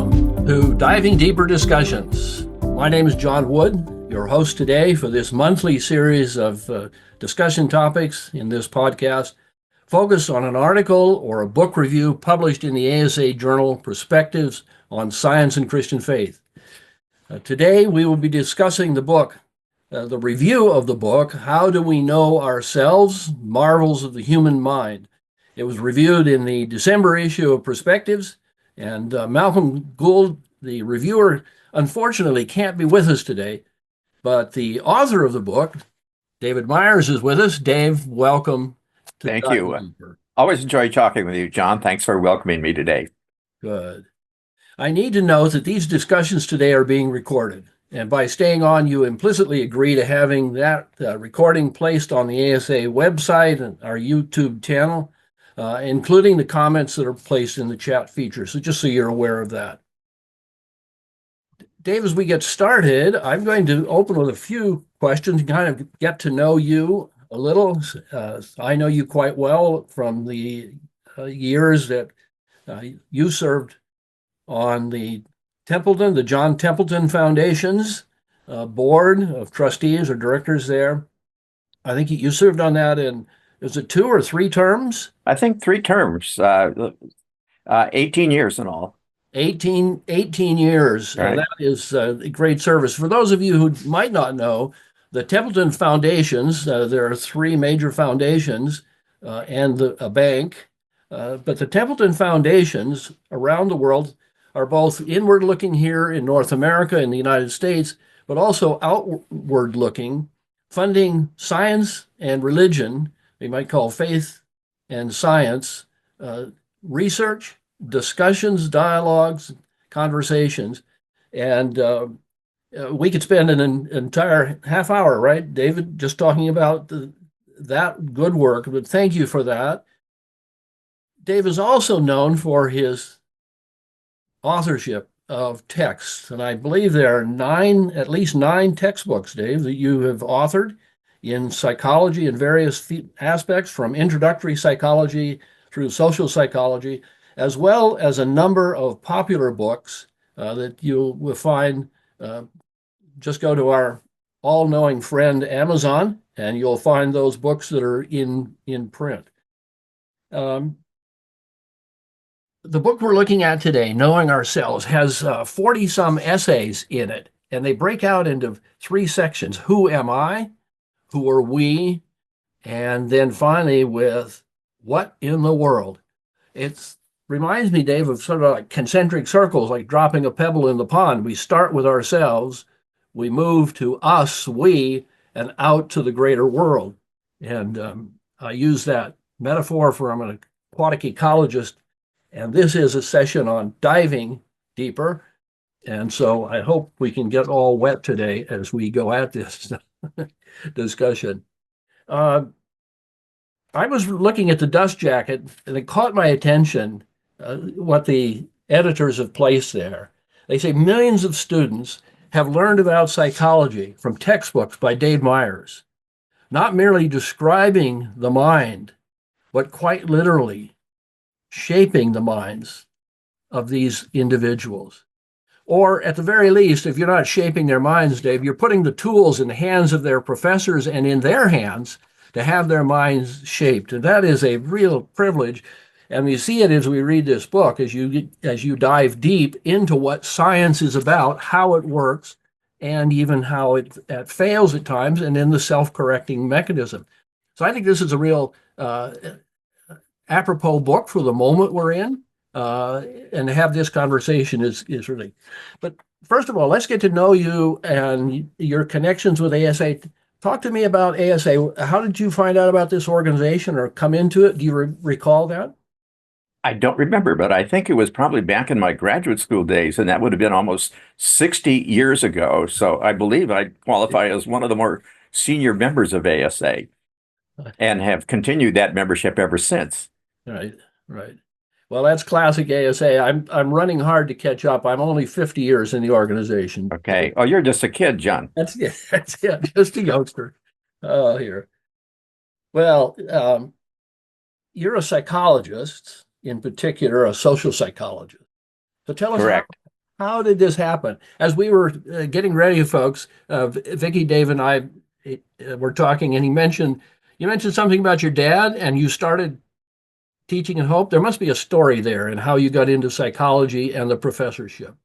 Welcome to Diving Deeper Discussions. My name is John Wood, your host today for this monthly series of discussion topics in this podcast, focused on an article or a book review published in the ASA journal Perspectives on Science and Christian Faith. Today we will be discussing the book, the review of the book, How Do We Know Ourselves? Marvels of the Human Mind. It was reviewed in the December issue of Perspectives, and Malcolm Gould, the reviewer, unfortunately can't be with us today, but the author of the book, David Myers, is with us. Dave, welcome. Thank you. Always enjoy talking with you, John. Thanks for welcoming me today. Good. I need to note that these discussions today are being recorded, and by staying on, you implicitly agree to having that recording placed on the ASA website and our YouTube channel, including the comments that are placed in the chat feature. So just so you're aware of that. Dave, as we get started, I'm going to open with a few questions and kind of get to know you a little. I know you quite well from the years that you served on the John Templeton Foundation's board of trustees or directors there. I think you served on that in, is it 2 or 3 terms? I think 3 terms, 18 years in all. 18 years. Right. That is a great service. For those of you who might not know, the Templeton Foundations, there are 3 major foundations and a bank, but the Templeton Foundations around the world are both inward looking here in North America, in the United States, but also outward looking, funding science and religion, we might call faith and science, research, discussions, dialogues, conversations. And we could spend an entire half hour, right, David, just talking about that good work, but thank you for that. Dave is also known for his authorship of texts, and I believe there are at least 9 textbooks, Dave, that you have authored in psychology in various aspects, from introductory psychology through social psychology, as well as a number of popular books that you will find. Just go to our all-knowing friend Amazon, and you'll find those books that are in print. The book we're looking at today, Knowing Ourselves, has 40-some essays in it, and they break out into 3 sections. Who am I? Who are we? And then finally with what in the world? It reminds me, Dave, of sort of like concentric circles, like dropping a pebble in the pond. We start with ourselves, we move to us, we, and out to the greater world. And I use that metaphor from an aquatic ecologist. And this is a session on diving deeper. And so I hope we can get all wet today as we go at this discussion. I was looking at the dust jacket, and it caught my attention what the editors have placed there. They say millions of students have learned about psychology from textbooks by Dave Myers, not merely describing the mind, but quite literally shaping the minds of these individuals. Or at the very least, if you're not shaping their minds, Dave, you're putting the tools in the hands of their professors and in their hands to have their minds shaped. And that is a real privilege. And we see it as we read this book, as you dive deep into what science is about, how it works, and even how it fails at times, and in the self-correcting mechanism. So I think this is a real apropos book for the moment we're in, and to have this conversation is really. But first of all, let's get to know you and your connections with ASA. Talk to me about ASA. How did you find out about this organization or come into it? Do you recall that? I don't remember, but I think it was probably back in my graduate school days, and that would have been almost 60 years ago. So I believe I qualify as one of the more senior members of ASA and have continued that membership ever since. Right. Well, that's classic ASA. I'm running hard to catch up. I'm only 50 years in the organization. Okay. Oh, you're just a kid, John. That's just a youngster. Oh, here. Well, you're a psychologist, in particular, a social psychologist. So tell us Correct. How did this happen? As we were getting ready, folks, Vicki, Dave, and I were talking, and you mentioned something about your dad, and you started teaching at Hope. There must be a story there in how you got into psychology and the professorship.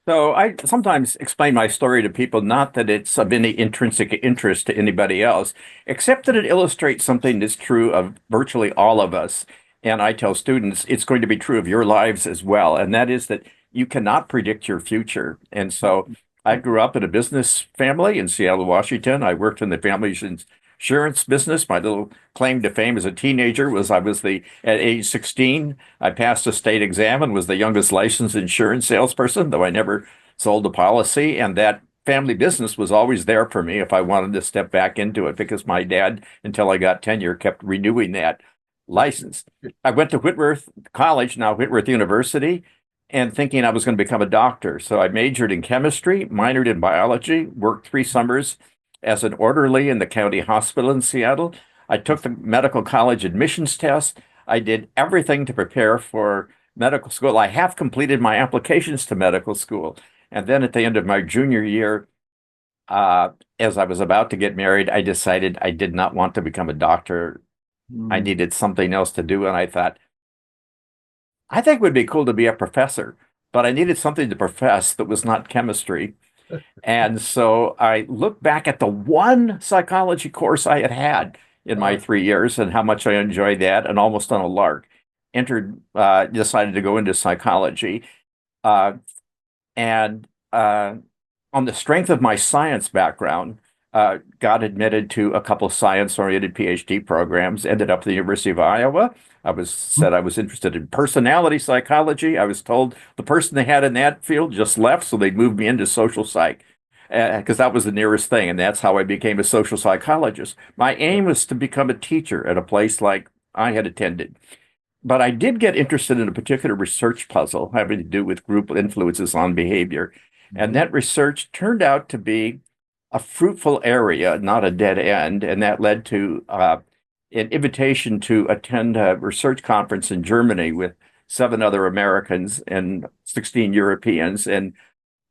So I sometimes explain my story to people, not that it's of any intrinsic interest to anybody else, except that it illustrates something that's true of virtually all of us. And I tell students it's going to be true of your lives as well. And that is that you cannot predict your future. And so I grew up in a business family in Seattle, Washington. I worked in the family insurance business. My little claim to fame as a teenager was at age 16, I passed a state exam and was the youngest licensed insurance salesperson, though I never sold a policy. And that family business was always there for me if I wanted to step back into it because my dad, until I got tenure, kept renewing that license. I went to Whitworth College, now Whitworth University, and thinking I was going to become a doctor. So I majored in chemistry, minored in biology, worked 3 summers as an orderly in the county hospital in Seattle. I took the medical college admissions test. I did everything to prepare for medical school. I half completed my applications to medical school. And then at the end of my junior year, uh, as I was about to get married, I decided I did not want to become a doctor. I Mm. needed something else to do. And I thought, I think it would be cool to be a professor, but I needed something to profess that was not chemistry. And so I looked back at the one psychology course I had had in my Uh, 3 years and how much I enjoyed that, and almost on a lark, decided to go into psychology. Uh, and On the strength of my science background, got admitted to a couple science-oriented PhD programs, ended up at the University of Iowa. Said I was interested in personality psychology. I was told the person they had in that field just left, so they moved me into social psych because that was the nearest thing, and that's how I became a social psychologist. My aim was to become a teacher at a place like I had attended. But I did get interested in a particular research puzzle having to do with group influences on behavior. And mhm. that research turned out to be a fruitful area, not a dead end. And that led to an invitation to attend a research conference in Germany with 7 other Americans and 16 Europeans. And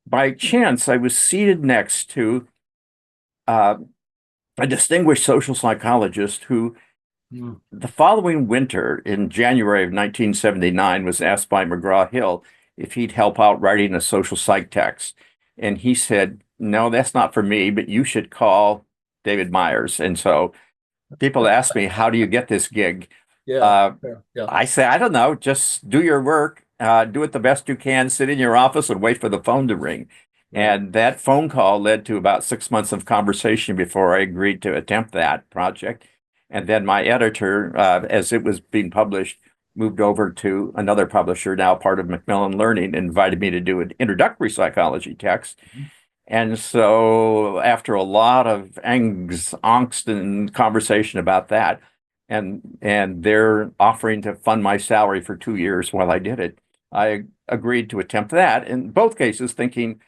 by chance, I was seated next to uh, a distinguished social psychologist who Mm. the following winter, in January of 1979, was asked by McGraw-Hill if he'd help out writing a social psych text. And he said, no, that's not for me, but you should call David Myers. And so people ask me, how do you get this gig? Yeah, Uh, yeah, yeah. I say, I don't know, just do your work, do it the best you can, sit in your office and wait for the phone to ring. Right. And that phone call led to about 6 months of conversation before I agreed to attempt that project. And then my editor, as it was being published, moved over to another publisher, now part of Macmillan Learning, invited me to do an introductory psychology text. And so, after a lot of angst and conversation about that, and they're offering to fund my salary for 2 years while I did it, I agreed to attempt that. In both cases, thinking,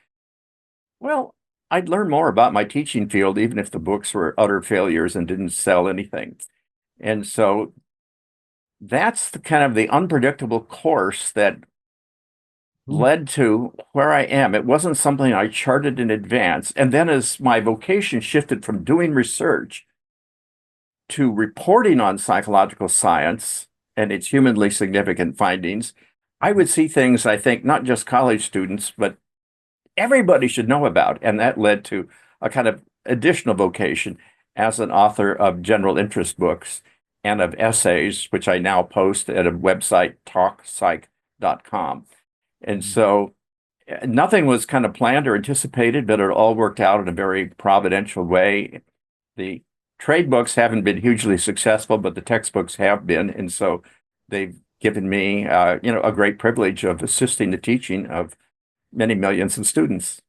well, I'd learn more about my teaching field, even if the books were utter failures and didn't sell anything. And so that's the kind of the unpredictable course that Mm. led to where I am. It wasn't something I charted in advance. And then as my vocation shifted from doing research to reporting on psychological science and its humanly significant findings, I would see things I think not just college students, but everybody should know about. And that led to a kind of additional vocation as an author of general interest books and of essays, which I now post at a website, talkpsych.com. And so nothing was kind of planned or anticipated, but it all worked out in a very providential way. The trade books haven't been hugely successful, but the textbooks have been. And so they've given me, a great privilege of assisting the teaching of many millions of students.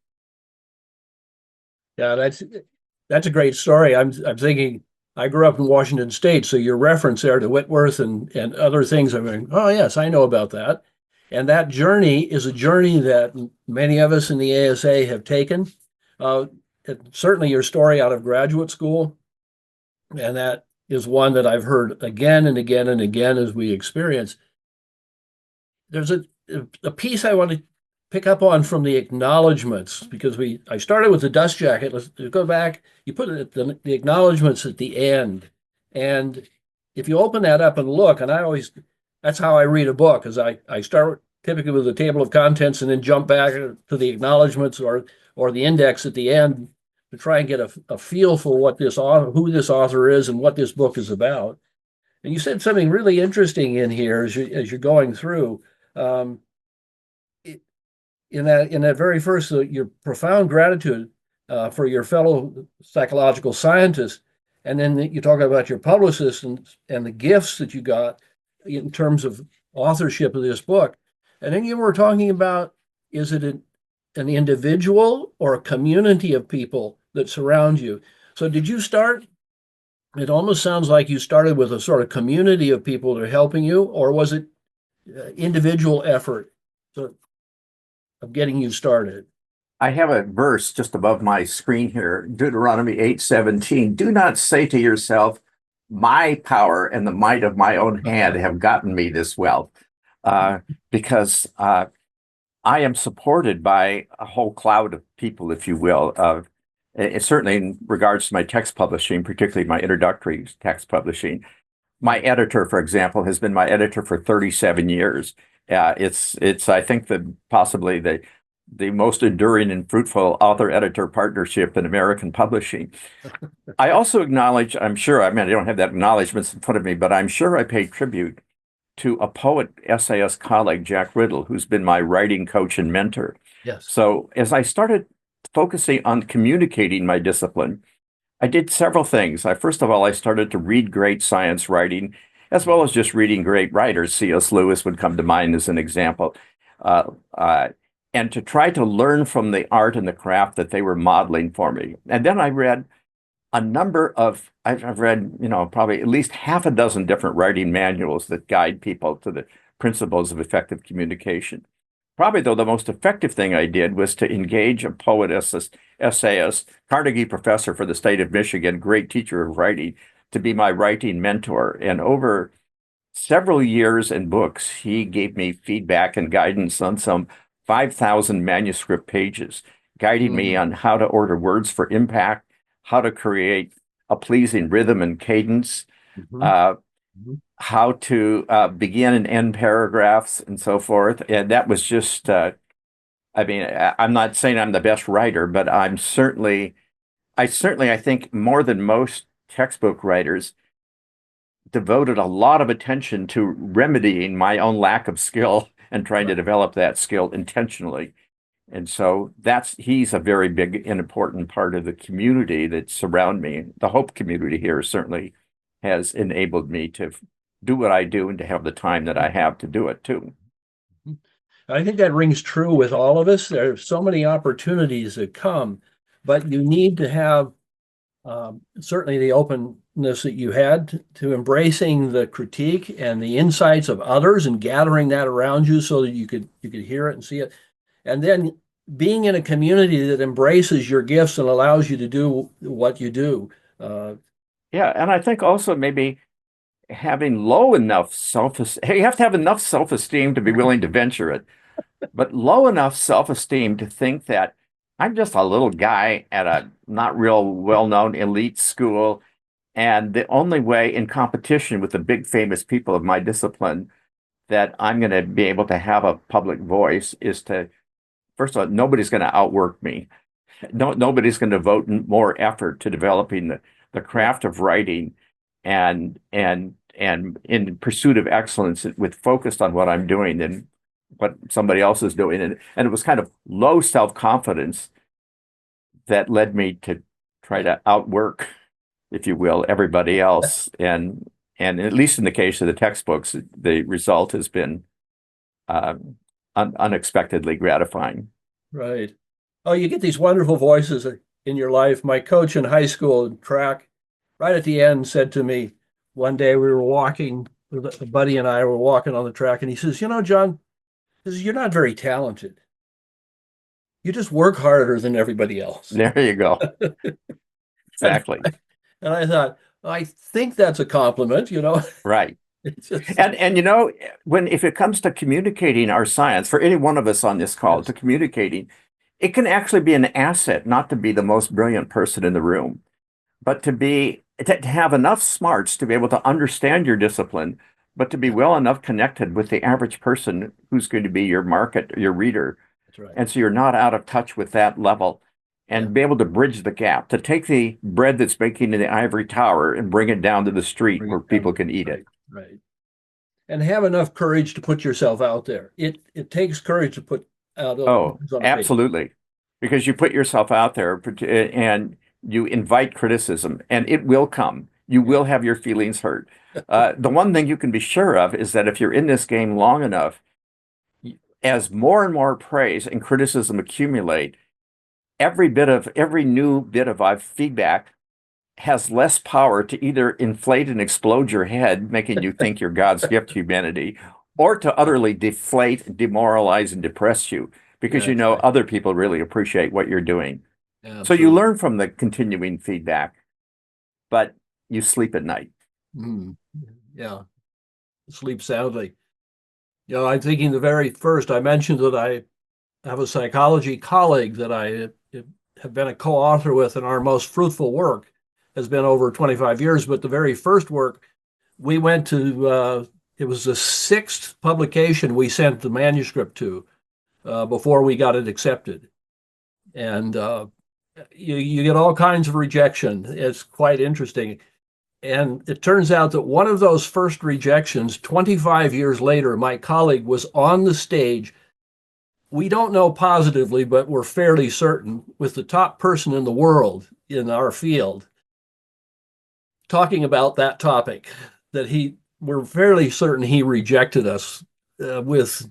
Yeah, that's a great story. I'm thinking I grew up in Washington State, so your reference there to Whitworth and other things, I'm going, oh yes, I know about that. And that journey is a journey that many of us in the ASA have taken. Uh, Certainly your story out of graduate school, and that is one that I've heard again and again and again as we experience. There's a piece I want to pick up on from the acknowledgments, because I started with the dust jacket. Let's go back. You put the acknowledgments at the end. And if you open that up and look, and that's how I read a book, is I start typically with the table of contents and then jump back to the acknowledgments or the index at the end to try and get a feel for who this author is and what this book is about. And you said something really interesting in here as you're going through. Um, in that very first, your profound gratitude for your fellow psychological scientists, and then you talk about your publicist and the gifts that you got in terms of authorship of this book, and then you were talking about, is it an individual or a community of people that surround you? So did you start? It almost sounds like you started with a sort of community of people that are helping you, or was it individual effort of getting you started? I have a verse just above my screen here, Deuteronomy 8:17. Do not say to yourself, my power and the might of my own hand have gotten me this wealth, uh, because I am supported by a whole cloud of people, if you will. Certainly in regards to my text publishing, particularly my introductory text publishing. My editor, for example, has been my editor for 37 years. It's I think possibly the most enduring and fruitful author-editor partnership in American publishing. I also acknowledge, I'm sure, I mean, I don't have that acknowledgement in front of me, but I'm sure I pay tribute to a poet essayist colleague, Jack Riddle, who's been my writing coach and mentor. Yes. So as I started focusing on communicating my discipline, I did several things. First of all, I started to read great science writing, as well as just reading great writers. C.S. Lewis would come to mind as an example. Uh, uh, and to try to learn from the art and the craft that they were modeling for me. And then I read I've read, probably at least half a dozen different writing manuals that guide people to the principles of effective communication. Probably, though, the most effective thing I did was to engage a poet essayist, Carnegie professor for the state of Michigan, great teacher of writing, to be my writing mentor. And over several years and books, he gave me feedback and guidance on some 5,000 manuscript pages, guiding me on how to order words for impact, how to create a pleasing rhythm and cadence, how to begin and end paragraphs and so forth. And that was just, I'm not saying I'm the best writer, but I think more than most textbook writers, devoted a lot of attention to remedying my own lack of skill and trying to develop that skill intentionally. And so he's a very big and important part of the community that surround me. The Hope community here certainly has enabled me to do what I do and to have the time that I have to do it too. I think that rings true with all of us. There are so many opportunities that come, but you need to have certainly the openness that you had to embracing the critique and the insights of others and gathering that around you so that you could hear it and see it. And then being in a community that embraces your gifts and allows you to do what you do. Yeah, and I think also maybe having low enough self-esteem, you have to have enough self-esteem to be willing to venture it, but low enough self-esteem to think that I'm just a little guy at a not real well-known elite school, and the only way in competition with the big famous people of my discipline that I'm going to be able to have a public voice is to, first of all, nobody's going to outwork me. Nobody's going to devote more effort to developing the craft of writing and in pursuit of excellence with focused on what I'm doing and what somebody else is doing. And it was kind of low self-confidence that led me to try to outwork, if you will, everybody else. And at least in the case of the textbooks, the result has been unexpectedly gratifying. Right. Oh, you get these wonderful voices in your life. My coach in high school in track, right at the end, said to me one day, we were walking, a buddy and I were walking on the track, and he says, John, you're not very talented. You just work harder than everybody else. There you go. Exactly. And I thought, I think that's a compliment, Right. It's just, And when if it comes to communicating our science, for any one of us on this call, yes, to communicating, it can actually be an asset not to be the most brilliant person in the room, but to have enough smarts to be able to understand your discipline, but to be yeah, well enough connected with the average person who's going to be your market, your reader. that's right. And so you're not out of touch with that level Yeah, and be able to bridge the gap, to take the bread that's baking in the ivory tower and bring it down to the street bring where it down. people can eat it. Right, right. And have enough courage to put yourself out there. It takes courage to put out Oh, words on a page. absolutely. Because you put yourself out there and you invite criticism, and it will come. You Yeah, will have your feelings hurt. The one thing you can be sure of is that if you're in this game long enough, as more and more praise and criticism accumulate, every new bit of feedback has less power to either inflate and explode your head, making you think you're God's gift to humanity, or to utterly deflate, demoralize, and depress you because yeah, you that's know right. other people really appreciate what you're doing. So you Absolutely. learn from the continuing feedback, but you sleep at night. Mm. Yeah, sleep soundly. I'm thinking the very first I mentioned that I have a psychology colleague that I have been a co-author with, and our most fruitful work has been over 25 years. But the very first work we went to, it was the sixth publication we sent the manuscript to before we got it accepted. And you get all kinds of rejection. It's quite interesting. And it turns out that one of those first rejections, 25 years later, my colleague was on the stage. We don't know positively, but we're fairly certain, with the top person in the world in our field talking about that topic, that we're fairly certain he rejected us with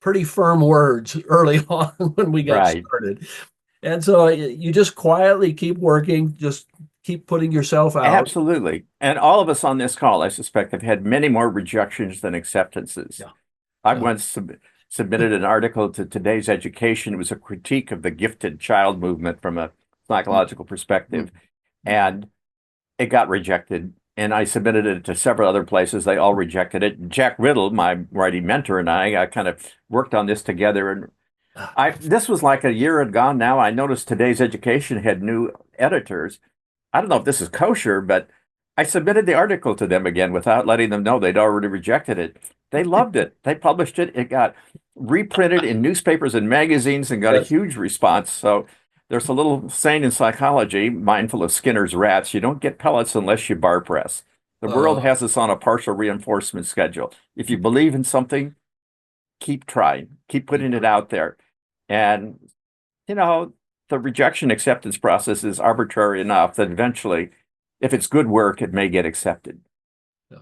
pretty firm words early on when we got Right. started. And so you just quietly keep working, just keep putting yourself out. Absolutely. And all of us on this call, I suspect, have had many more rejections than acceptances. Yeah. I Yeah. once submitted an article to Today's Education. It was a critique of the gifted child movement from a psychological perspective, and it got rejected. And I submitted it to several other places. They all rejected it. Jack Riddle, my writing mentor, and I kind of worked on this together. And this was like a year had gone now. I noticed Today's Education had new editors. I don't know if this is kosher, but I submitted the article to them again without letting them know they'd already rejected it. They loved it. They published it. It got reprinted in newspapers and magazines and got a Yes. huge response. So there's a little saying in psychology, mindful of Skinner's rats, you don't get pellets unless you bar press. The world Uh, has us on a partial reinforcement schedule. If you believe in something, keep trying, keep putting it out there. And, you know, the rejection acceptance process is arbitrary enough that eventually, if it's good work, it may get accepted. yeah.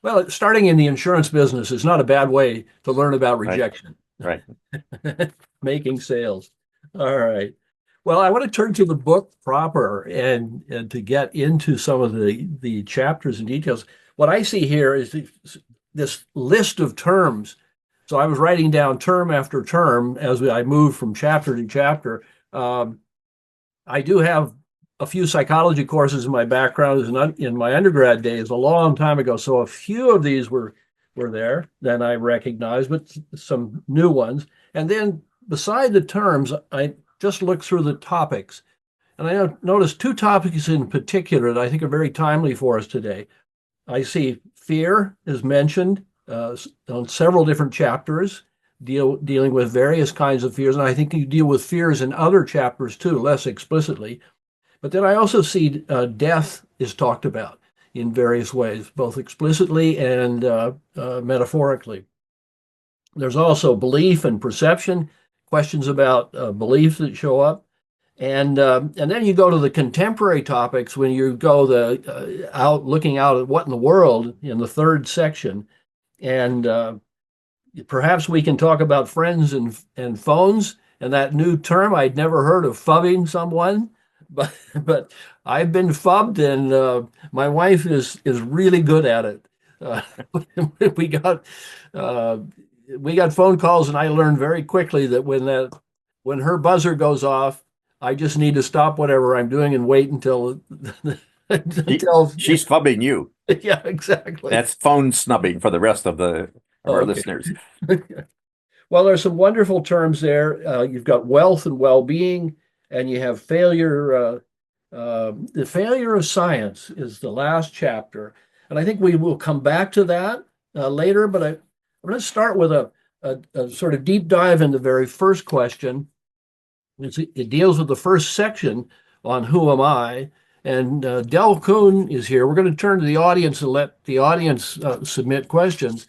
Well, starting in the insurance business is not a bad way to learn about Right. rejection. Right. Making sales. All right. Well, I want to turn to the book proper and to get into some of the chapters and details. What I see here is this list of terms. So I was writing down term after term as I moved from chapter to chapter. Um, I do have a few psychology courses in my background in my undergrad days a long time ago. So a few of these were there that I recognized, but some new ones. And then beside the terms, I just looked through the topics. And I noticed two topics in particular that I think are very timely for us today. I see fear is mentioned on several different chapters, dealing with various kinds of fears. And I think you deal with fears in other chapters too, less explicitly. But then I also see death is talked about in various ways, both explicitly and metaphorically. There's also belief and perception, questions about beliefs that show up. And then you go to the contemporary topics when you go out looking out at what in the world in the third section, and perhaps we can talk about friends and phones and that new term I'd never heard of, phubbing someone, but I've been phubbed, and my wife is really good at it. Uh, we got uh, we got phone calls, and I learned very quickly that when her buzzer goes off, I just need to stop whatever I'm doing and wait until until, She's phubbing you. yeah, exactly. That's phone snubbing for the rest of our Okay. listeners. Well, there's some wonderful terms there. You've got wealth and well-being, and you have failure. The failure of science is the last chapter, and I think we will come back to that later. But I'm going to start with a sort of deep dive in the very first question. It deals with the first section on who am I, and Del Kuhn is here. We're going to turn to the audience and let the audience submit questions.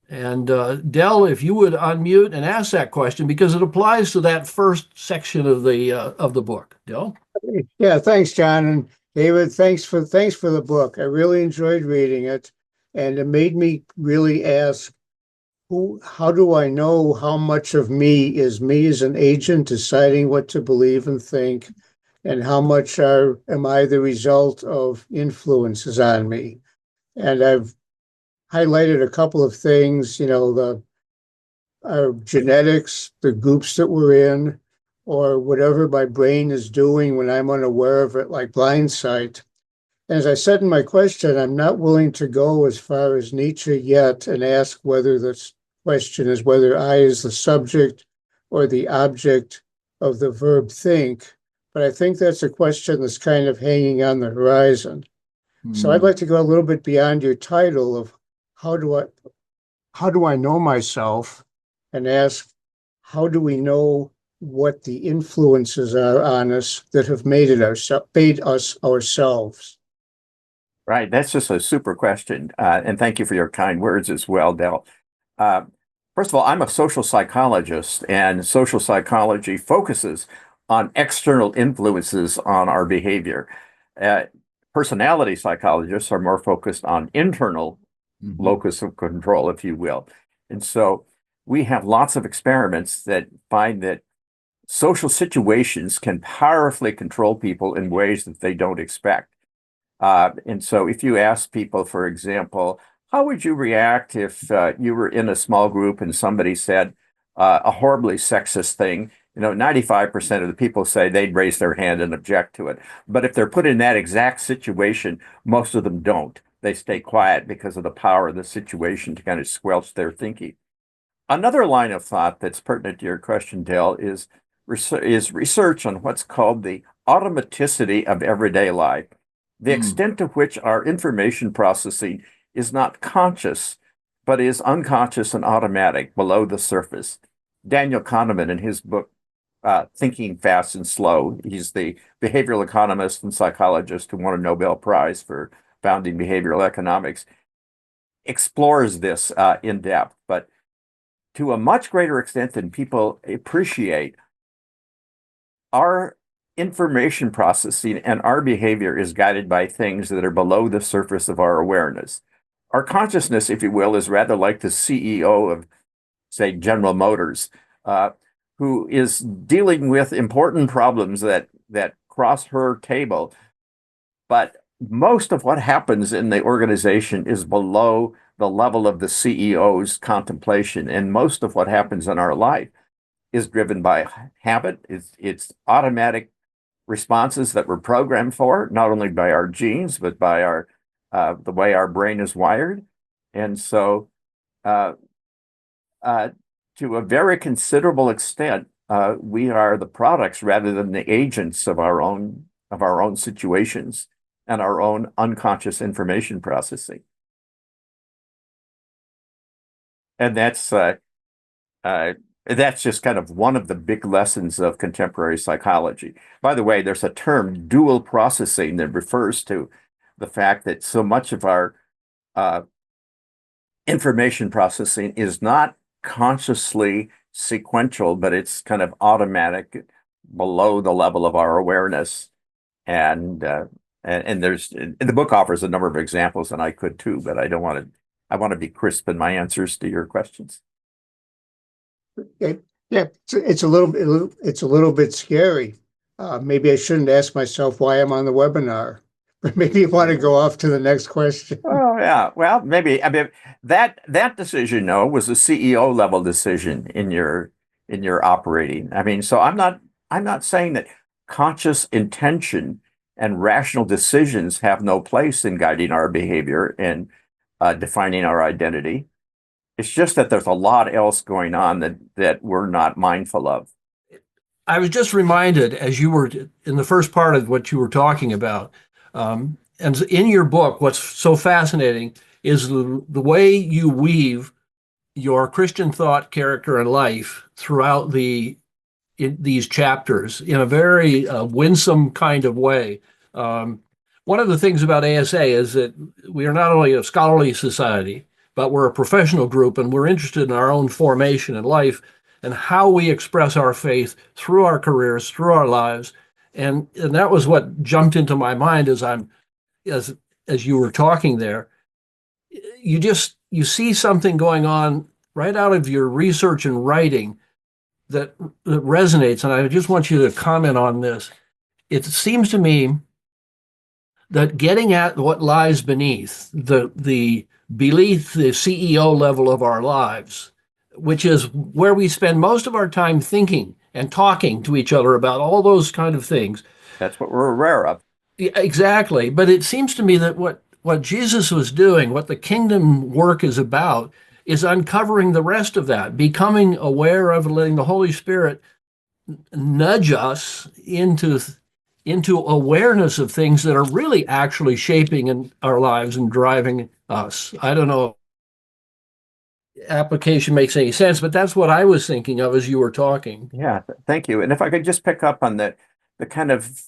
And Del, if you would unmute and ask that question because it applies to that first section of the book. Del? Yeah, thanks, John. And David, thanks for the book. I really enjoyed reading it, and it made me really ask, how do I know how much of me is me as an agent deciding what to believe and think, and how much am I the result of influences on me? And I've highlighted a couple of things, our genetics, the groups that we're in, or whatever my brain is doing when I'm unaware of it, like blind sight. As I said in my question, I'm not willing to go as far as Nietzsche yet and ask whether this question is whether I is the subject or the object of the verb think. But I think that's a question that's kind of hanging on the horizon. So I'd like to go a little bit beyond your title of how do I know myself, and ask, how do we know what the influences are on us that have made us ourselves? Right. That's just a super question. And thank you for your kind words as well, Del. Uh, First of all, I'm a social psychologist, and social psychology focuses on external influences on our behavior. Uh, Personality psychologists are more focused on internal locus of control, if you will. And so we have lots of experiments that find that social situations can powerfully control people in ways that they don't expect. And so if you ask people, for example, how would you react if you were in a small group and somebody said a horribly sexist thing? 95% of the people say they'd raise their hand and object to it. But if they're put in that exact situation, most of them don't. They stay quiet because of the power of the situation to kind of squelch their thinking. Another line of thought that's pertinent to your question, Dale, is research on what's called the automaticity of everyday life, the extent to which our information processing is not conscious, but is unconscious and automatic below the surface. Daniel Kahneman, in his book, Thinking Fast and Slow, he's the behavioral economist and psychologist who won a Nobel Prize for founding behavioral economics, explores this in depth, but to a much greater extent than people appreciate, our information processing and our behavior is guided by things that are below the surface of our awareness. Our consciousness, if you will, is rather like the CEO of, say, General Motors, who is dealing with important problems that cross her table. But most of what happens in the organization is below the level of the CEO's contemplation. And most of what happens in our life is driven by habit. It's automatic responses that we're programmed for, not only by our genes, but by the way our brain is wired. And so to a very considerable extent, we are the products rather than the agents of our own situations and our own unconscious information processing. And that's just kind of one of the big lessons of contemporary psychology. By the way, there's a term, dual processing, that refers to the fact that so much of our information processing is not consciously sequential, but it's kind of automatic below the level of our awareness. And the book offers a number of examples, and I could too, but I want to be crisp in my answers to your questions. Yeah, it's a little bit scary. Maybe I shouldn't ask myself why I'm on the webinar, but maybe you want to go off to the next question. Oh yeah, well maybe. I mean that decision, no, was a CEO level decision in your operating. I mean, so I'm not saying that conscious intention and rational decisions have no place in guiding our behavior and defining our identity. It's just that there's a lot else going on that we're not mindful of. I was just reminded as you were in the first part of what you were talking about. And in your book, what's so fascinating is the way you weave your Christian thought, character, and life throughout these chapters in a very winsome kind of way. One of the things about ASA is that we are not only a scholarly society, but we're a professional group, and we're interested in our own formation in life and how we express our faith through our careers, through our lives. And that was what jumped into my mind as you were talking there. You see something going on right out of your research and writing that resonates. And I just want you to comment on this. It seems to me that getting at what lies beneath the belief, the CEO level of our lives, which is where we spend most of our time thinking and talking to each other about all those kind of things. That's what we're aware of. Exactly. But it seems to me that what Jesus was doing, what the kingdom work is about, is uncovering the rest of that, becoming aware of, letting the Holy Spirit nudge us into awareness of things that are really actually shaping in our lives and driving us. I don't know if application makes any sense, but that's what I was thinking of as you were talking. Yeah, thank you. And if I could just pick up on the kind of,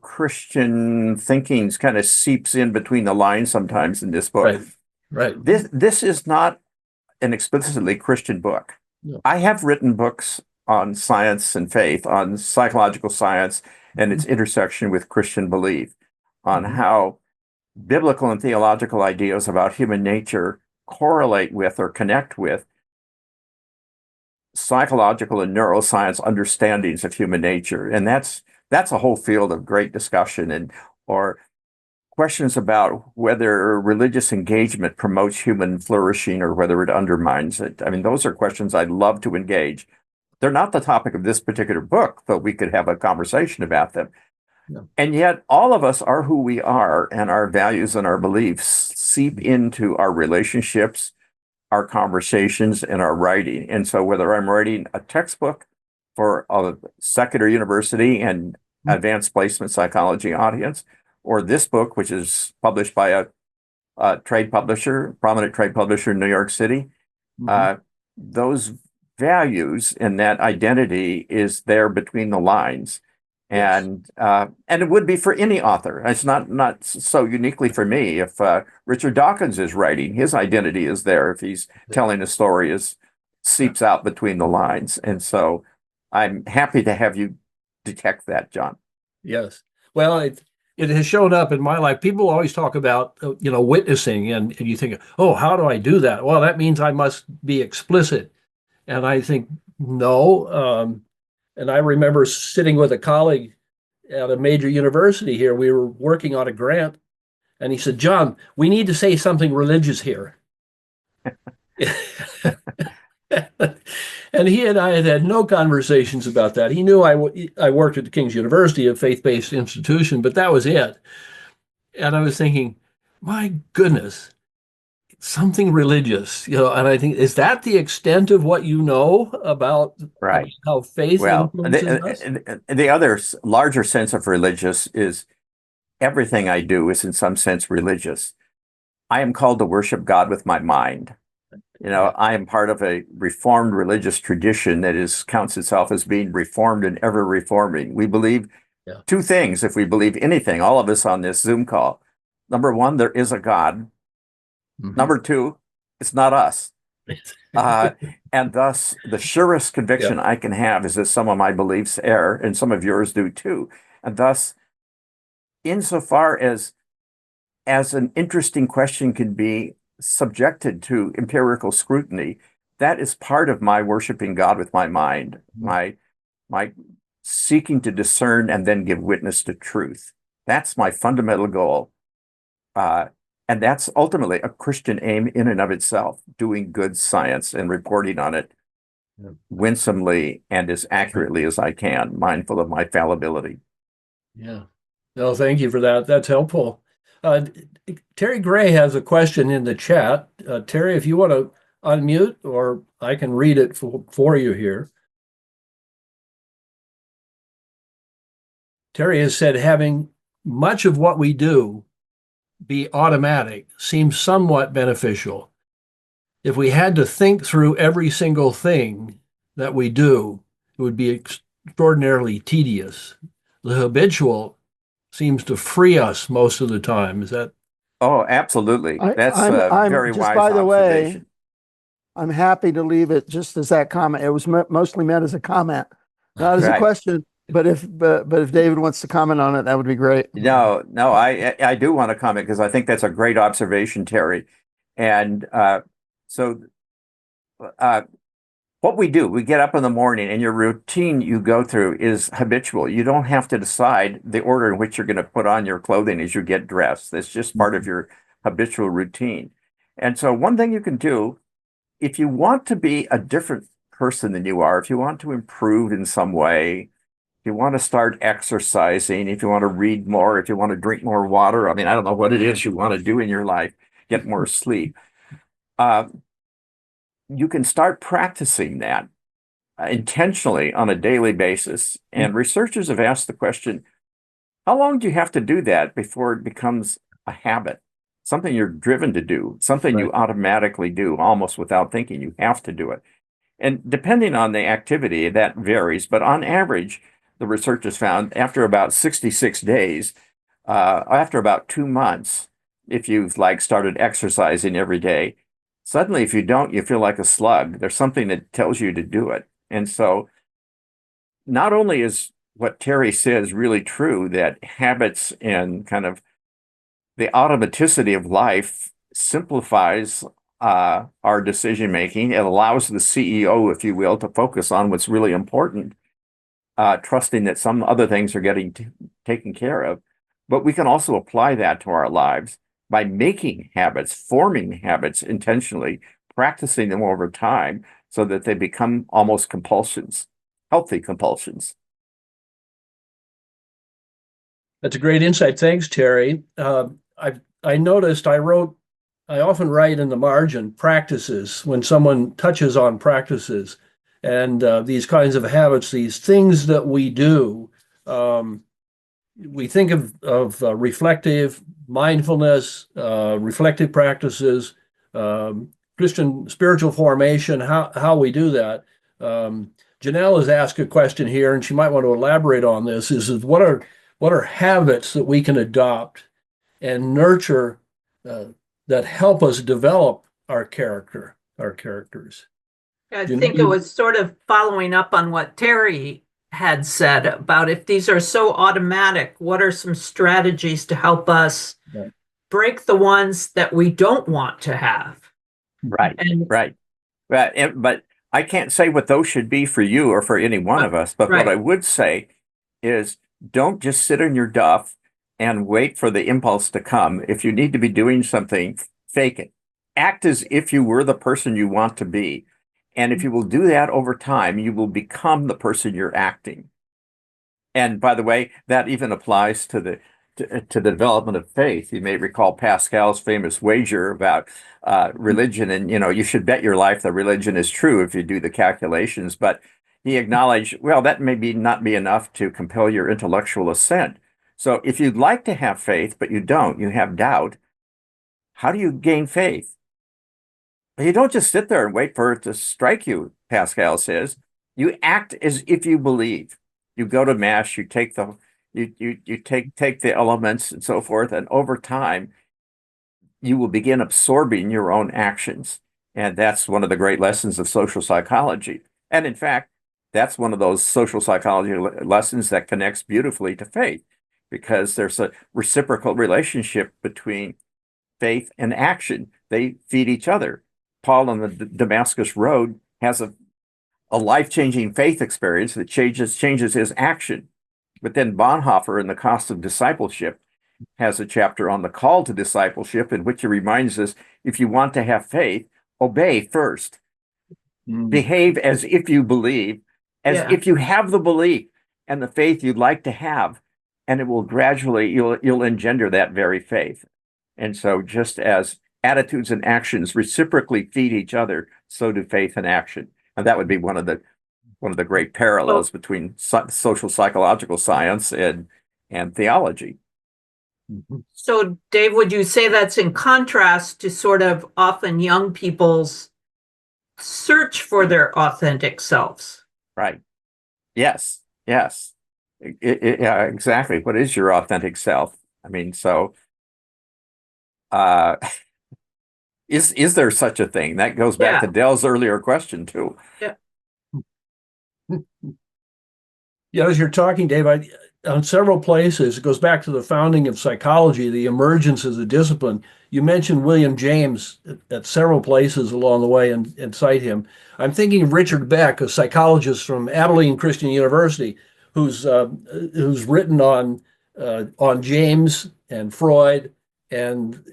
Christian thinkings kind of seeps in between the lines sometimes in this book. Right. This is not an explicitly Christian book. No. I have written books on science and faith, on psychological science and its intersection with Christian belief, on how biblical and theological ideas about human nature correlate with or connect with psychological and neuroscience understandings of human nature. And that's a whole field of great discussion, or questions about whether religious engagement promotes human flourishing or whether it undermines it. I mean, those are questions I'd love to engage. They're not the topic of this particular book, but we could have a conversation about them. Yeah. And yet all of us are who we are, and our values and our beliefs seep into our relationships, our conversations, and our writing. And so whether I'm writing a textbook for a secular university and advanced placement psychology audience, or this book, which is published by a trade publisher, prominent trade publisher in New York City, those values and that identity is there between the lines. And it would be for any author. It's not so uniquely for me. If Richard Dawkins is writing, his identity is there. If he's telling a story, seeps out between the lines. And so I'm happy to have you detect that, John. Yes. Well, it has shown up in my life. People always talk about, witnessing, and you think, oh, how do I do that? Well, that means I must be explicit. And I think, no. And I remember sitting with a colleague at a major university here. We were working on a grant, and he said, John, we need to say something religious here. And he and I had no conversations about that. He knew I worked at the King's University, a faith-based institution, but that was it. And I was thinking, my goodness, something religious, and I think, is that the extent of what you know about how faith influences us? The other larger sense of religious is everything I do is in some sense religious. I am called to worship God with my mind. I am part of a reformed religious tradition that counts itself as being reformed and ever reforming. We believe two things. If we believe anything, all of us on this Zoom call: number one, there is a God. Number two, it's not us. And thus, the surest conviction I can have is that some of my beliefs err, and some of yours do too. And thus, insofar as an interesting question can be subjected to empirical scrutiny, that is part of my worshiping God with my mind, my seeking to discern and then give witness to truth. That's my fundamental goal. And that's ultimately a Christian aim in and of itself, doing good science and reporting on it winsomely and as accurately as I can, mindful of my fallibility. Yeah. No, thank you for that. That's helpful. Uh, Terry Gray has a question in the chat. Terry, if you want to unmute, or I can read it for you here. Terry has said, having much of what we do be automatic seems somewhat beneficial. If we had to think through every single thing that we do, it would be extraordinarily tedious. The habitual seems to free us most of the time. Is that? Oh, absolutely. That's a I'm very just wise by the way, observation. I'm happy to leave it just as that comment. It was mostly meant as a comment, not as a Right. question. But if David wants to comment on it, that would be great. No, I do want to comment because I think that's a great observation, Terry. And so uh, what we do, we get up in the morning and your routine you go through is habitual. You don't have to decide the order in which you're going to put on your clothing as you get dressed. That's just part of your habitual routine. And so one thing you can do, if you want to be a different person than you are, if you want to improve in some way, if you want to start exercising, if you want to read more, if you want to drink more water, I mean, I don't know what it is you want to do in your life, get more sleep. You can start practicing that intentionally on a daily basis. And researchers have asked the question, how long do you have to do that before it becomes a habit? Something you're driven to do, something you automatically do almost without thinking. You have to do it. And depending on the activity, that varies. But on average, the researchers found after about 66 days, after about 2 months, if you've like started exercising every day, suddenly if you don't, you feel like a slug. There's something that tells you to do it. And so not only is what Terry says really true, that habits and kind of the automaticity of life simplifies our decision making. It allows the CEO, if you will, to focus on what's really important, trusting that some other things are getting taken care of. But we can also apply that to our lives by making habits, forming habits intentionally, practicing them over time so that they become almost compulsions, healthy compulsions. That's a great insight. Thanks, Terry. I noticed I often write in the margin practices when someone touches on practices and these kinds of habits, these things that we do. We think of reflective mindfulness, reflective practices, Christian spiritual formation, how we do that. Janelle has asked a question here, and she might want to elaborate on this, is what are habits that we can adopt and nurture that help us develop our characters? I think it was sort of following up on what Terry had said about if these are so automatic, what are some strategies to help us break the ones that we don't want to have? Right. But I can't say what those should be for you or for any one of us. But what I would say is don't just sit in your duff and wait for the impulse to come. If you need to be doing something, fake it. Act as if you were the person you want to be. And if you will do that over time, you will become the person you're acting. And by the way, that even applies to the development of faith. You may recall Pascal's famous wager about religion, and you should bet your life that religion is true if you do the calculations. But he acknowledged, well, that may not be enough to compel your intellectual assent. So if you'd like to have faith, but you don't, you have doubt, how do you gain faith? You don't just sit there and wait for it to strike you, Pascal says. You act as if you believe. You go to mass, you take the take the elements and so forth, and over time, you will begin absorbing your own actions. And that's one of the great lessons of social psychology. And in fact, that's one of those social psychology lessons that connects beautifully to faith, because there's a reciprocal relationship between faith and action. They feed each other. Paul on the Damascus Road has a life-changing faith experience that changes his action. But then Bonhoeffer in The Cost of Discipleship has a chapter on the call to discipleship in which he reminds us, if you want to have faith, obey first. Behave as if you believe, as if you have the belief and the faith you'd like to have. and it will gradually, you'll engender that very faith. And so just as attitudes and actions reciprocally feed each other, so do faith and action. And that would be one of the great parallels between social psychological science and theology. So, Dave, would you say that's in contrast to sort of often young people's search for their authentic selves? Right. Yes. Yes. Yeah, exactly. What is your authentic self? I mean, so is there such a thing? That goes back to Dell's earlier question too. Yeah. Yeah, as you're talking, Dave, on several places, it goes back to the founding of psychology, the emergence as a discipline. You mentioned William James at several places along the way and cite him. I'm thinking of Richard Beck, a psychologist from Abilene Christian University, who's written on James and Freud, and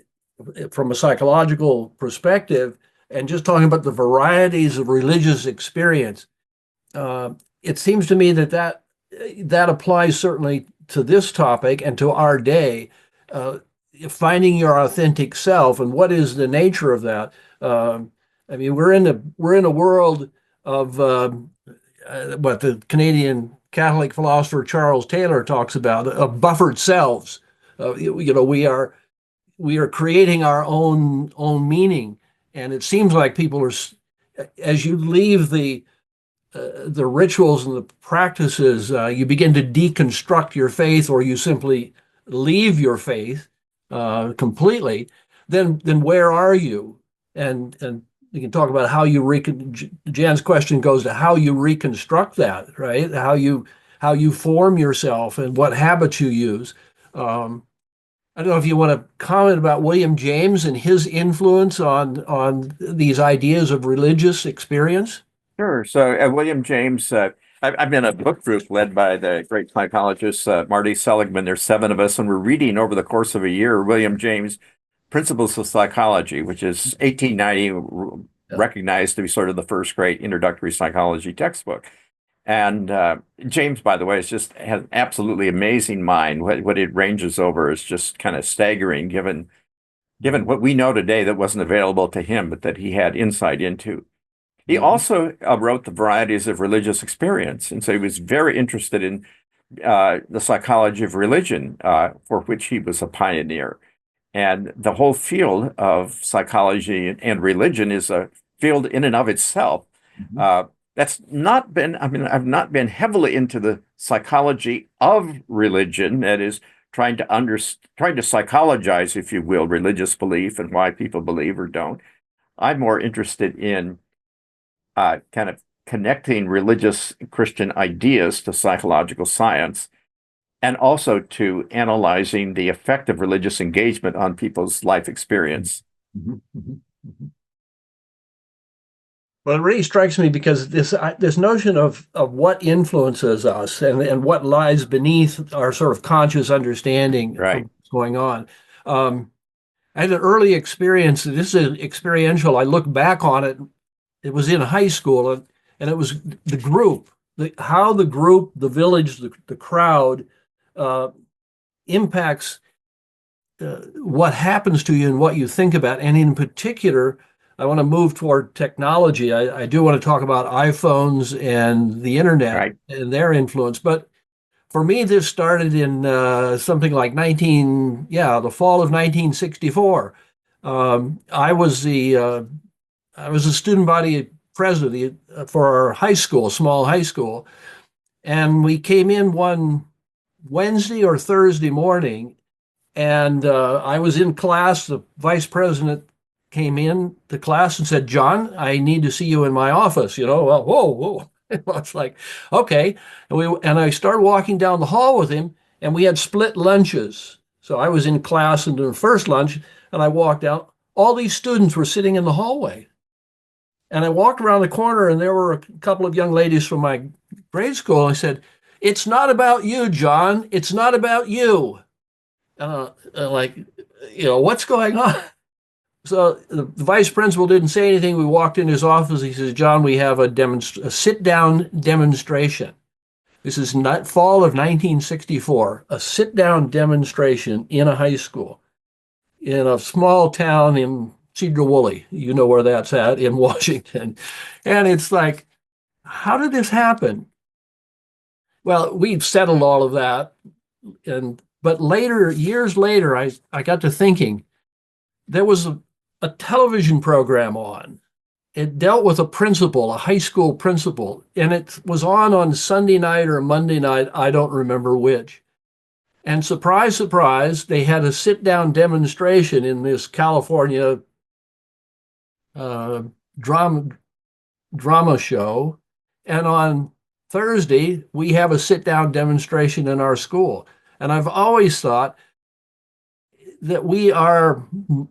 from a psychological perspective, and just talking about the varieties of religious experience. It seems to me that applies certainly to this topic and to our day. Finding your authentic self and what is the nature of that. I mean, we're in a world of what the Canadian Catholic philosopher Charles Taylor talks about, of buffered selves. We are creating our own meaning, and it seems like people are, as you leave the rituals and the practices, you begin to deconstruct your faith, or you simply leave your faith completely. Then where are you? And you can talk about how you Jan's question goes to how you reconstruct that, right? How you form yourself and what habits you use. I don't know if you want to comment about William James and his influence on these ideas of religious experience. Sure. So William James, I'm in a book group led by the great psychologist Marty Seligman. There's 7 of us, and we're reading over the course of a year William James' Principles of Psychology, which is 1890, recognized to be sort of the first great introductory psychology textbook. And James, by the way, has an absolutely amazing mind. What it ranges over is just kind of staggering, given what we know today that wasn't available to him, but that he had insight into. He also wrote The Varieties of Religious Experience, and so he was very interested in the psychology of religion, for which he was a pioneer. And the whole field of psychology and religion is a field in and of itself. That's not been, I've not been heavily into the psychology of religion, that is, trying to psychologize, if you will, religious belief and why people believe or don't. I'm more interested in kind of connecting religious Christian ideas to psychological science, and also to analyzing the effect of religious engagement on people's life experience. Well, it really strikes me because this notion of what influences us and what lies beneath our sort of conscious understanding of what's going on. I had an early experience. This is experiential. I look back on it. It was in high school, and it was the group, how the group, the village, the crowd impacts what happens to you and what you think about. And in particular, I want to move toward technology. I do want to talk about iPhones and the internet and their influence. But for me, this started in something like the fall of 1964. I was a student body president for our high school, small high school. And we came in one Wednesday or Thursday morning, and I was in class. The vice president came in to class and said, "John, I need to see you in my office." Well, whoa. It's like, okay. And I started walking down the hall with him, and we had split lunches. So I was in class in the first lunch, and I walked out. All these students were sitting in the hallway. And I walked around the corner, and there were a couple of young ladies from my grade school. And I said, "It's not about you, John. It's not about you." And what's going on? So the vice principal didn't say anything. We walked in his office. He says, "John, we have a sit-down demonstration." This is not fall of 1964, a sit-down demonstration in a high school in a small town in Cedar Woolley. You know where that's at in Washington. And it's like, how did this happen? Well, we've settled all of that. But later, years later, I got to thinking there was a television program on. It dealt with a principal, a high school principal, and it was on Sunday night or Monday night. I don't remember which. And surprise, surprise, they had a sit-down demonstration in this California drama show. And on Thursday, we have a sit-down demonstration in our school. And I've always thought that we are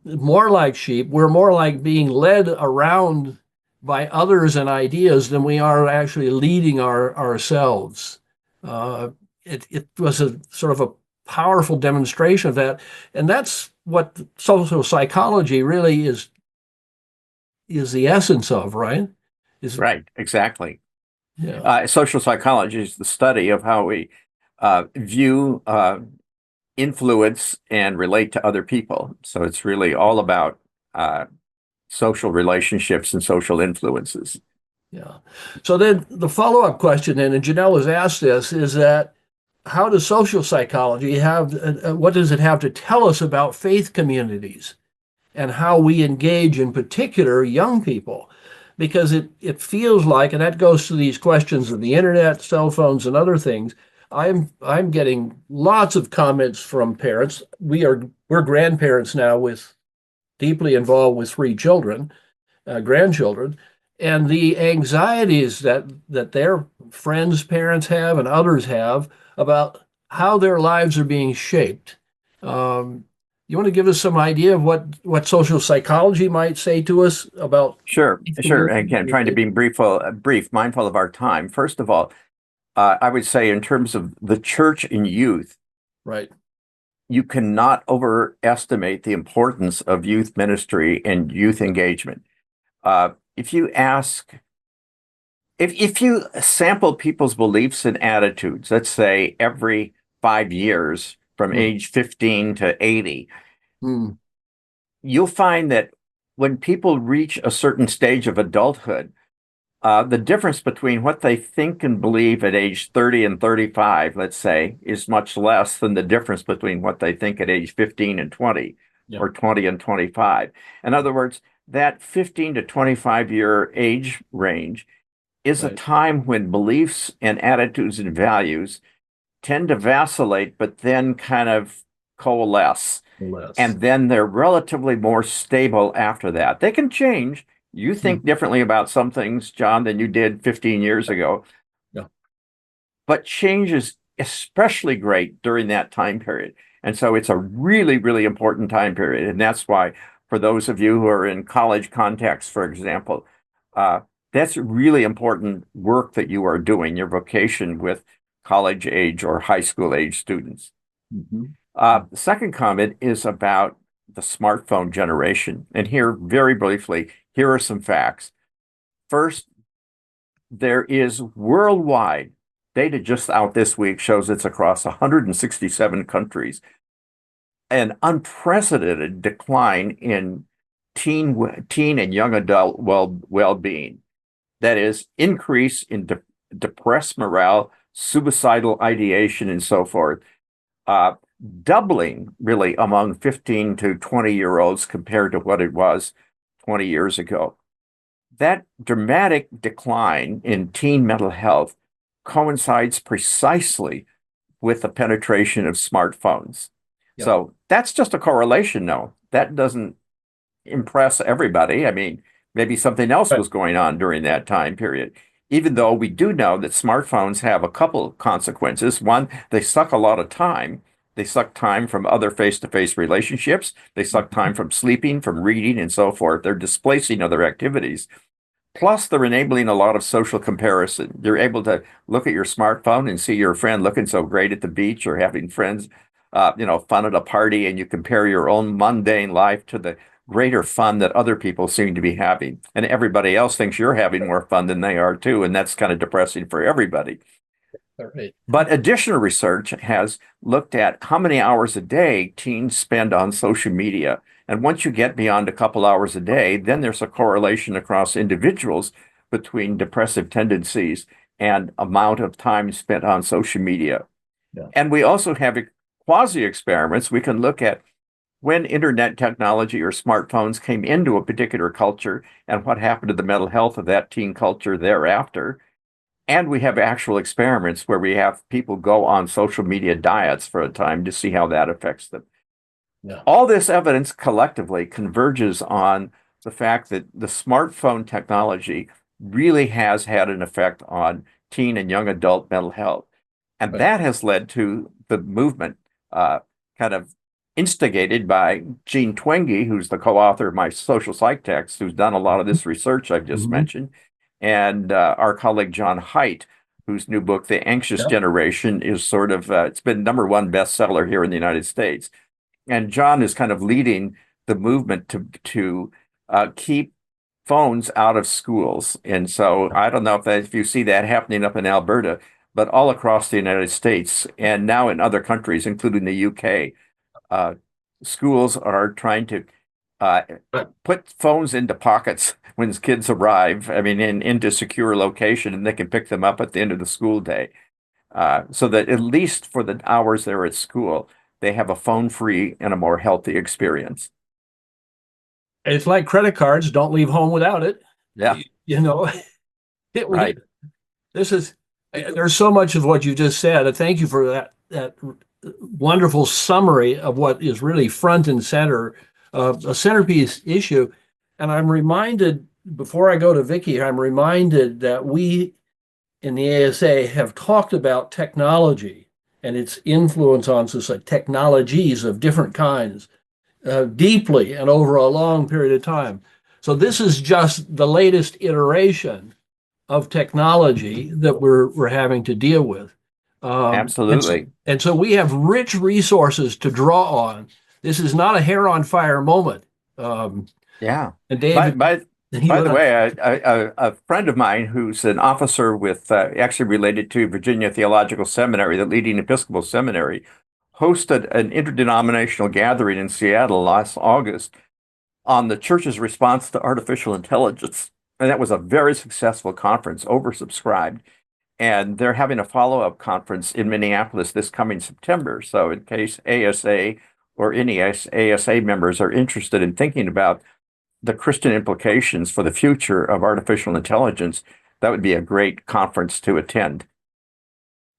more like sheep. We're more like being led around by others and ideas than we are actually leading ourselves. It was a sort of a powerful demonstration of that. And that's what social psychology really is the essence of, right? Right, exactly. Yeah. Social psychology is the study of how we view, influence, and relate to other people. So it's really all about social relationships and social influences. Yeah. So then the follow-up question, and Janelle has asked this, is that how does social psychology have, what does it have to tell us about faith communities and how we engage, in particular, young people? Because it feels like, and that goes to these questions of the internet, cell phones, and other things. I'm getting lots of comments from parents. We're grandparents now, with deeply involved with 3 children, grandchildren, and the anxieties that their friends' parents have and others have about how their lives are being shaped. You want to give us some idea of what social psychology might say to us about? Sure. Again, trying to be brief, mindful of our time. First of all, I would say in terms of the church and youth, Right. you cannot overestimate the importance of youth ministry and youth engagement. If you sample people's beliefs and attitudes, let's say every 5 years from age 15 to 80, you'll find that when people reach a certain stage of adulthood, the difference between what they think and believe at age 30 and 35, let's say, is much less than the difference between what they think at age 15 and 20, or 20 and 25. In other words, that 15 to 25 year age range is a time when beliefs and attitudes and values tend to vacillate, but then kind of coalesce. And then they're relatively more stable after that. They can change. You think differently about some things, John, than you did 15 years ago. Yeah. But change is especially great during that time period. And so it's a really, really important time period. And that's why, for those of you who are in college context, for example, that's really important work that you are doing, your vocation with college age or high school age students. The second comment is about the smartphone generation. And here, very briefly, here are some facts. First, there is worldwide data just out this week shows it's across 167 countries, an unprecedented decline in teen and young adult well-being. That is, increase in depressed morale, suicidal ideation, and so forth. Doubling really among 15 to 20-year-olds compared to what it was 20 years ago. That dramatic decline in teen mental health coincides precisely with the penetration of smartphones. So that's just a correlation, though. That doesn't impress everybody. I mean, maybe something else was going on during that time period. Even though we do know that smartphones have a couple of consequences. One, they suck a lot of time. They suck time from other face-to-face relationships. They suck time from sleeping, from reading, and so forth. They're displacing other activities. Plus, they're enabling a lot of social comparison. You're able to look at your smartphone and see your friend looking so great at the beach or having friends, fun at a party, and you compare your own mundane life to the greater fun that other people seem to be having. And everybody else thinks you're having more fun than they are too. And that's kind of depressing for everybody. All right. But additional research has looked at how many hours a day teens spend on social media. And once you get beyond a couple hours a day, then there's a correlation across individuals between depressive tendencies and amount of time spent on social media. Yeah. And we also have quasi experiments. We can look at when internet technology or smartphones came into a particular culture and what happened to the mental health of that teen culture thereafter. And we have actual experiments where we have people go on social media diets for a time to see how that affects them. Yeah. All this evidence collectively converges on the fact that the smartphone technology really has had an effect on teen and young adult mental health. And Right. that has led to the movement, kind of instigated by Jean Twenge, who's the co-author of my social psych text, who's done a lot of this research I've just Mhm. mentioned, and our colleague John Haidt, whose new book, The Anxious Yep. Generation, is sort of, it's been #1 bestseller here in the United States. And John is kind of leading the movement to keep phones out of schools. And so I don't know if you see that happening up in Alberta, but all across the United States and now in other countries, including the UK, schools are trying to put phones into pockets when kids arrive. I mean, into secure location, and they can pick them up at the end of the school day, so that at least for the hours they're at school, they have a phone-free and a more healthy experience. It's like credit cards. Don't leave home without it. Yeah, You know, right. There's so much of what you just said. And thank you for that wonderful summary of what is really front and center, a centerpiece issue. And I'm reminded, before I go to Vicky, I'm reminded that we in the ASA have talked about technology and its influence on society, technologies of different kinds, deeply and over a long period of time. So this is just the latest iteration of technology that we're having to deal with. Absolutely. And so we have rich resources to draw on. This is not a hair on fire moment. Yeah. And David, By the way, a friend of mine who's an officer with actually related to Virginia Theological Seminary, the leading Episcopal seminary, hosted an interdenominational gathering in Seattle last August on the church's response to artificial intelligence. And that was a very successful conference, oversubscribed. And they're having a follow-up conference in Minneapolis this coming September. So in case ASA or any ASA members are interested in thinking about the Christian implications for the future of artificial intelligence, that would be a great conference to attend.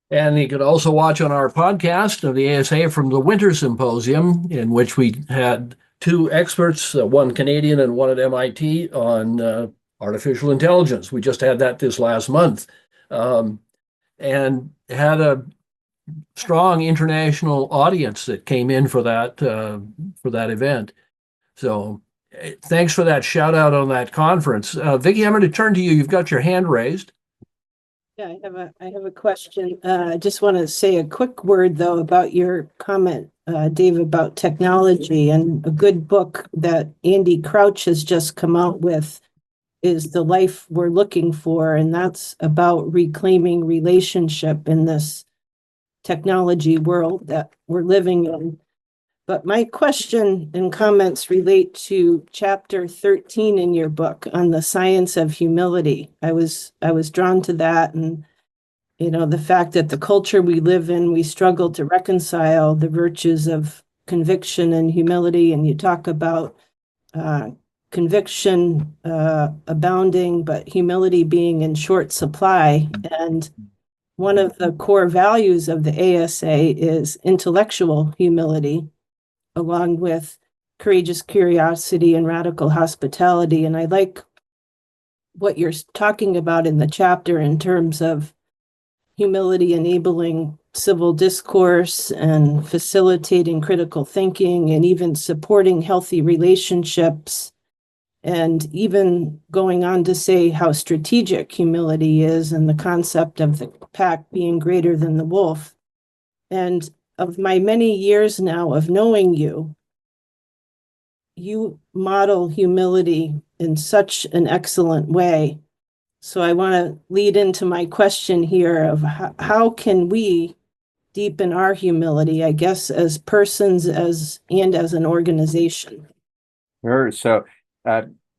and you could also watch on our podcast of the ASA from the Winter Symposium, in which we had two experts, one Canadian and one at MIT, on artificial intelligence. We just had that this last month, and had a strong international audience that came in for that event. So thanks for that shout out on that conference. Vicki, I'm going to turn to you. You've got your hand raised. Yeah, I have a question. I just want to say a quick word though about your comment, Dave, about technology, and a good book that Andy Crouch has just come out with is The Life We're Looking For, and that's about reclaiming relationship in this technology world that we're living in. But my question and comments relate to chapter 13 in your book on the science of humility. I was drawn to that, and the fact that the culture we live in, we struggle to reconcile the virtues of conviction and humility. And you talk about conviction abounding, but humility being in short supply. And one of the core values of the ASA is intellectual humility, along with courageous curiosity and radical hospitality. And I like what you're talking about in the chapter in terms of humility enabling civil discourse and facilitating critical thinking and even supporting healthy relationships, and even going on to say how strategic humility is and the concept of the pack being greater than the wolf. And of my many years now of knowing you, you model humility in such an excellent way. So I want to lead into my question here of how can we deepen our humility, I guess, as persons and as an organization. Sure. So,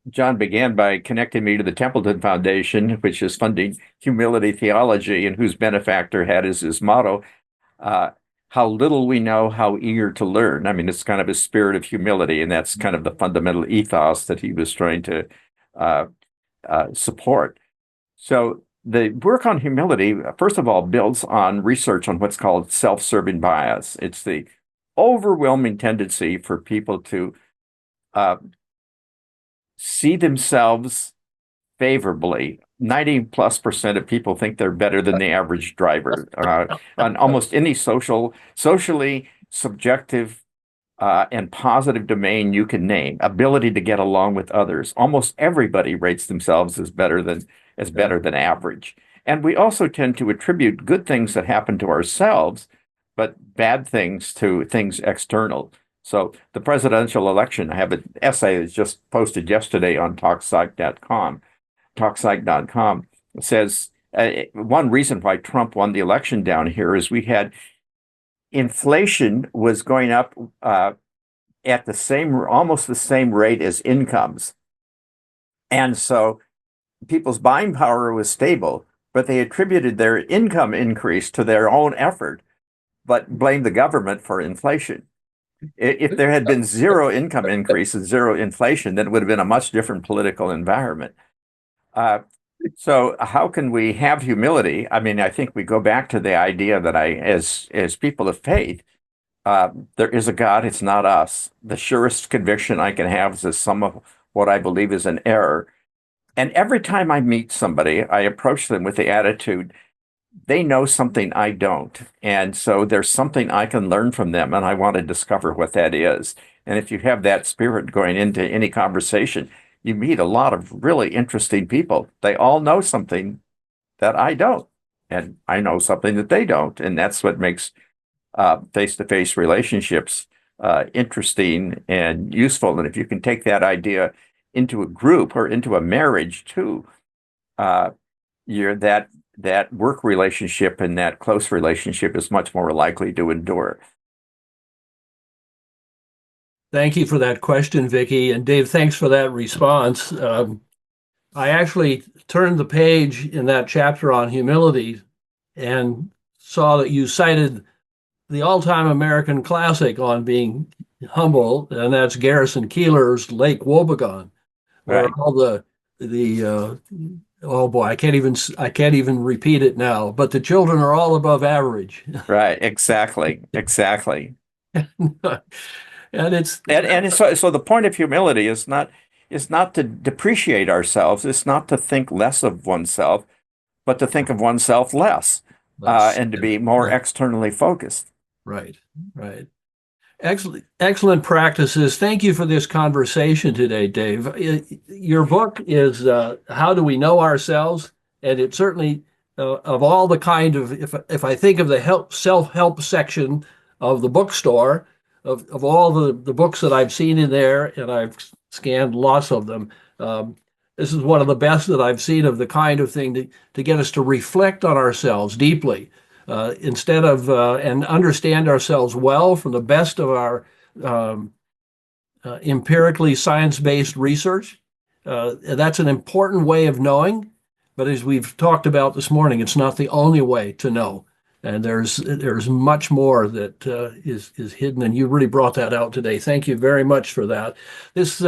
John began by connecting me to the Templeton Foundation, which is funding humility theology, and whose benefactor had as his motto, how little we know, how eager to learn. I mean, it's kind of a spirit of humility, and that's kind of the fundamental ethos that he was trying to support. So the work on humility, first of all, builds on research on what's called self-serving bias. It's the overwhelming tendency for people to see themselves favorably. 90+% of people think they're better than the average driver on almost any socially subjective and positive domain you can name. Ability to get along with others. Almost everybody rates themselves as better than average. And we also tend to attribute good things that happen to ourselves, but bad things to things external. So the presidential election, I have an essay that's just posted yesterday on talksite.com. Talksite.com says one reason why Trump won the election down here is we had inflation was going up at almost the same rate as incomes. And so people's buying power was stable, but they attributed their income increase to their own effort, but blamed the government for inflation. If there had been zero income increase and zero inflation, then it would have been a much different political environment. So how can we have humility? I mean, I think we go back to the idea that as people of faith, there is a God, it's not us. The surest conviction I can have is that some of what I believe is an error. And every time I meet somebody, I approach them with the attitude, they know something I don't. And so there's something I can learn from them, and I want to discover what that is. And if you have that spirit going into any conversation, you meet a lot of really interesting people. They all know something that I don't, and I know something that they don't. And that's what makes face-to-face relationships interesting and useful. And if you can take that idea into a group or into a marriage too, that work relationship and that close relationship is much more likely to endure. Thank you for that question, Vicki. And Dave, thanks for that response. I actually turned the page in that chapter on humility and saw that you cited the all-time American classic on being humble, and that's Garrison Keillor's Lake Wobegon, where Right. all the oh boy, I can't even repeat it now, but the children are all above average. Right. Exactly. And it's And so the point of humility is not to depreciate ourselves. It's not to think less of oneself, but to think of oneself less, and to be more right, externally focused. right. Excellent practices. Thank you for this conversation today, Dave. Your book is How Do We Know Ourselves? And it certainly, of all the kind of, if I think of the self-help section of the bookstore, of all the books that I've seen in there, and I've scanned lots of them, this is one of the best that I've seen of the kind of thing to get us to reflect on ourselves deeply. Instead of and understand ourselves well from the best of our empirically science-based research. That's an important way of knowing, but as we've talked about this morning, it's not the only way to know. And there's much more that is hidden, and you really brought that out today. Thank you very much for that. This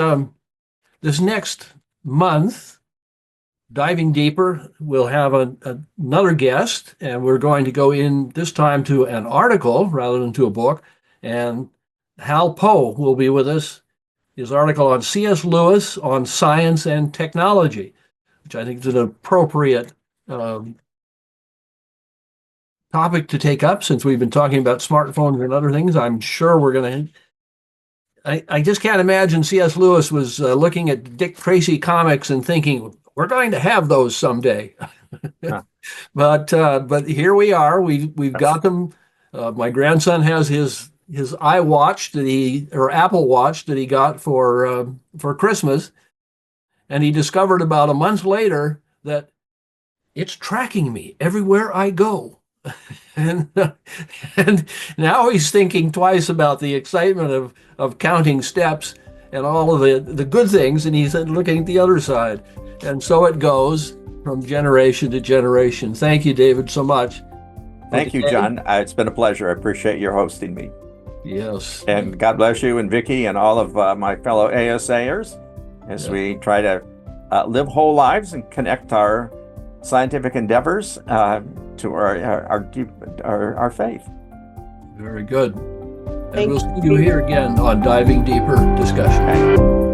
next month, diving deeper, we'll have another guest, and we're going to go in this time to an article rather than to a book. And Hal Poe will be with us. His article on C.S. Lewis on science and technology, which I think is an appropriate topic to take up since we've been talking about smartphones and other things. I'm sure we're going to. I just can't imagine C.S. Lewis was looking at Dick Tracy comics and thinking, we're going to have those someday. Huh. But here we are. We've got them. My grandson has his iWatch or Apple Watch that he got for Christmas, and he discovered about a month later that it's tracking me everywhere I go. And, and now he's thinking twice about the excitement of counting steps and all of the good things, and he's looking at the other side. And so it goes from generation to generation. Thank you, David, so much. Thank you, Okay. John. It's been a pleasure. I appreciate your hosting me. Yes. And God bless you and Vicky and all of my fellow ASAers as Yeah. we try to live whole lives and connect our scientific endeavors to our faith. Very good. And Thank we'll you. see you here again on Diving Deeper Discussion. Okay.